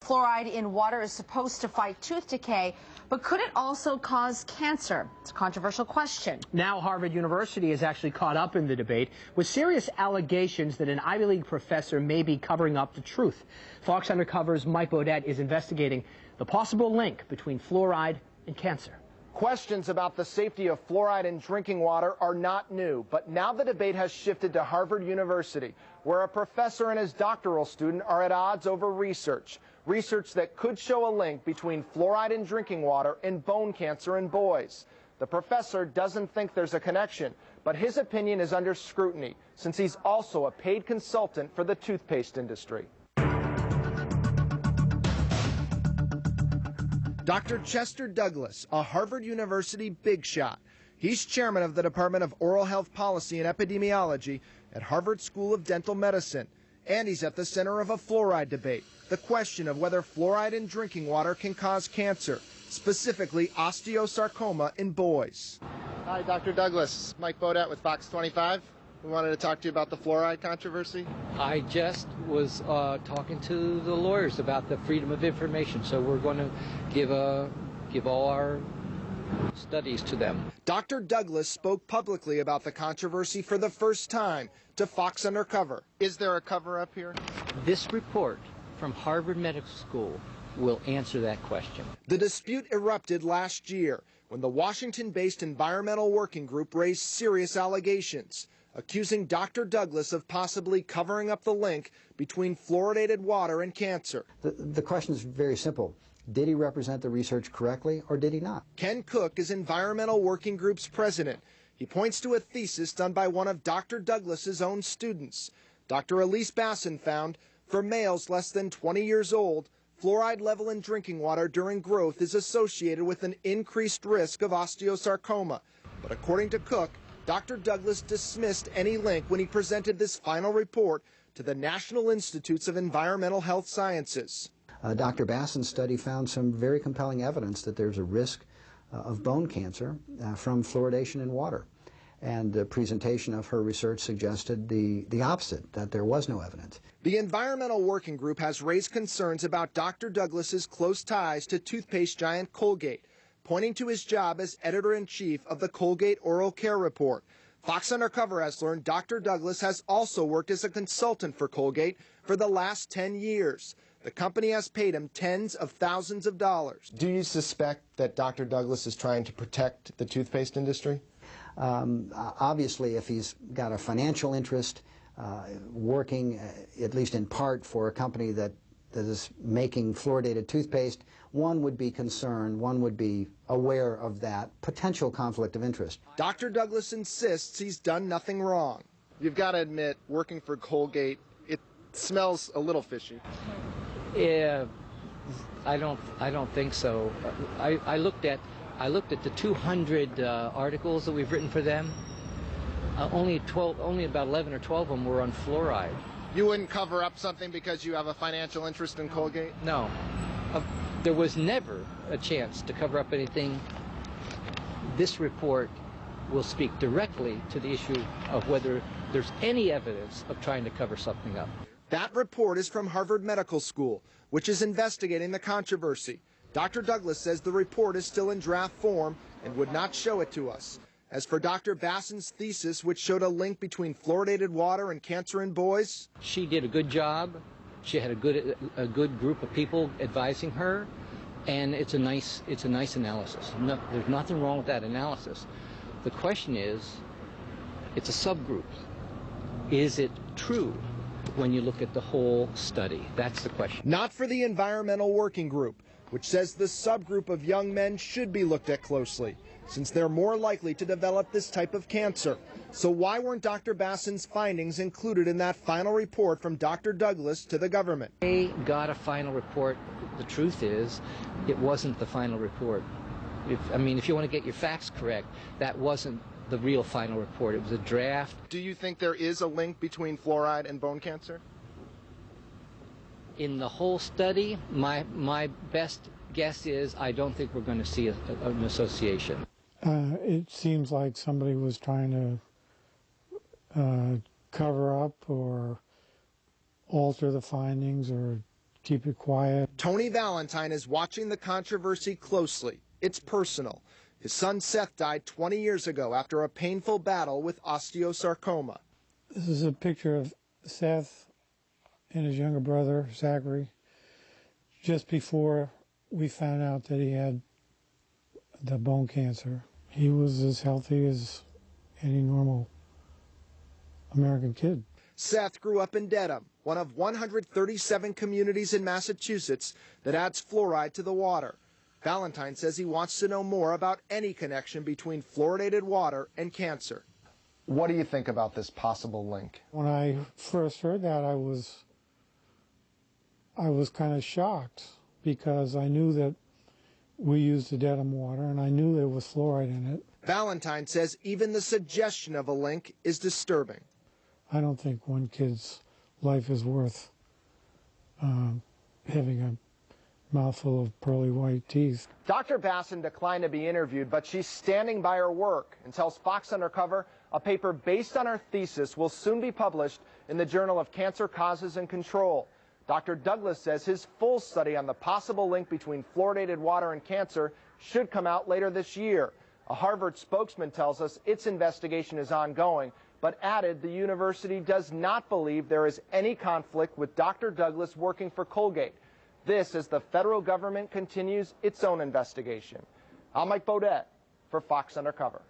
Fluoride in water is supposed to fight tooth decay, but could it also cause cancer? It's a controversial question. Now Harvard University is actually caught up in the debate with serious allegations that an Ivy League professor may be covering up the truth. Fox Undercover's Mike Beaudet is investigating the possible link between fluoride and cancer. Questions about the safety of fluoride in drinking water are not new, but now the debate has shifted to Harvard University, where a professor and his doctoral student are at odds over research that could show a link between fluoride in drinking water and bone cancer in boys. The professor doesn't think there's a connection, but his opinion is under scrutiny since he's also a paid consultant for the toothpaste industry. Dr. Chester Douglas, a Harvard University big shot. He's chairman of the Department of Oral Health Policy and Epidemiology at Harvard School of Dental Medicine. And he's at the center of a fluoride debate, the question of whether fluoride in drinking water can cause cancer, specifically osteosarcoma in boys. Hi, Dr. Douglas. Mike Beaudet with Fox 25. We wanted to talk to you about the fluoride controversy. I just was talking to the lawyers about the freedom of information, so we're going to give all our studies to them. Dr. Douglas spoke publicly about the controversy for the first time to Fox Undercover. Is there a cover-up here? This report from Harvard Medical School will answer that question. The dispute erupted last year when the Washington-based Environmental Working Group raised serious allegations, accusing Dr. Douglas of possibly covering up the link between fluoridated water and cancer. The question is very simple. Did he represent the research correctly, or did he not? Ken Cook is Environmental Working Group's president. He points to a thesis done by one of Dr. Douglas's own students. Dr. Elise Bassin found, for males less than 20 years old, fluoride level in drinking water during growth is associated with an increased risk of osteosarcoma. But according to Cook, Dr. Douglas dismissed any link when he presented this final report to the National Institutes of Environmental Health Sciences. Dr. Bassin's study found some very compelling evidence that there's a risk of bone cancer from fluoridation in water. And the presentation of her research suggested the opposite, that there was no evidence. The Environmental Working Group has raised concerns about Dr. Douglas's close ties to toothpaste giant Colgate, pointing to his job as editor-in-chief of the Colgate Oral Care Report. Fox Undercover has learned Dr. Douglas has also worked as a consultant for Colgate for the last 10 years. The company has paid him tens of thousands of dollars. Do you suspect that Dr. Douglas is trying to protect the toothpaste industry? Obviously, if he's got a financial interest working, at least in part, for a company that is making fluoridated toothpaste, one would be concerned, one would be aware of that potential conflict of interest. Dr. Douglas insists he's done nothing wrong. You've got to admit, working for Colgate, it smells a little fishy. Yeah, I don't think so. I looked at the 200 articles that we've written for them. Only about 11 or 12 of them were on fluoride. You wouldn't cover up something because you have a financial interest in Colgate? No. There was never a chance to cover up anything. This report will speak directly to the issue of whether there's any evidence of trying to cover something up. That report is from Harvard Medical School, which is investigating the controversy. Dr. Douglas says the report is still in draft form and would not show it to us. As for Dr. Bassin's thesis, which showed a link between fluoridated water and cancer in boys, she did a good job. She had a good group of people advising her, and it's a nice analysis. No, there's nothing wrong with that analysis. The question is, it's a subgroup. Is it true when you look at the whole study? That's the question. Not for the Environmental Working Group, which says the subgroup of young men should be looked at closely, since they're more likely to develop this type of cancer. So why weren't Dr. Bassin's findings included in that final report from Dr. Douglas to the government? They got a final report. The truth is, it wasn't the final report. If you want to get your facts correct, that wasn't the real final report. It was a draft. Do you think there is a link between fluoride and bone cancer? In the whole study, my best guess is I don't think we're going to see an association. It seems like somebody was trying to cover up or alter the findings or keep it quiet. Tony Valentine is watching the controversy closely. It's personal. His son Seth died 20 years ago after a painful battle with osteosarcoma. This is a picture of Seth and his younger brother, Zachary, just before we found out that he had the bone cancer. He was as healthy as any normal American kid. Seth grew up in Dedham, one of 137 communities in Massachusetts that adds fluoride to the water. Valentine says he wants to know more about any connection between fluoridated water and cancer. What do you think about this possible link? When I first heard that, I was kind of shocked, because I knew that we used the Dedham water and I knew there was fluoride in it. Valentine says even the suggestion of a link is disturbing. I don't think one kid's life is worth having a mouthful of pearly white teeth. Dr. Bassin declined to be interviewed, but she's standing by her work and tells Fox Undercover a paper based on her thesis will soon be published in the Journal of Cancer Causes and Control. Dr. Douglas says his full study on the possible link between fluoridated water and cancer should come out later this year. A Harvard spokesman tells us its investigation is ongoing, but added the university does not believe there is any conflict with Dr. Douglas working for Colgate. This as the federal government continues its own investigation. I'm Mike Beaudet for Fox Undercover.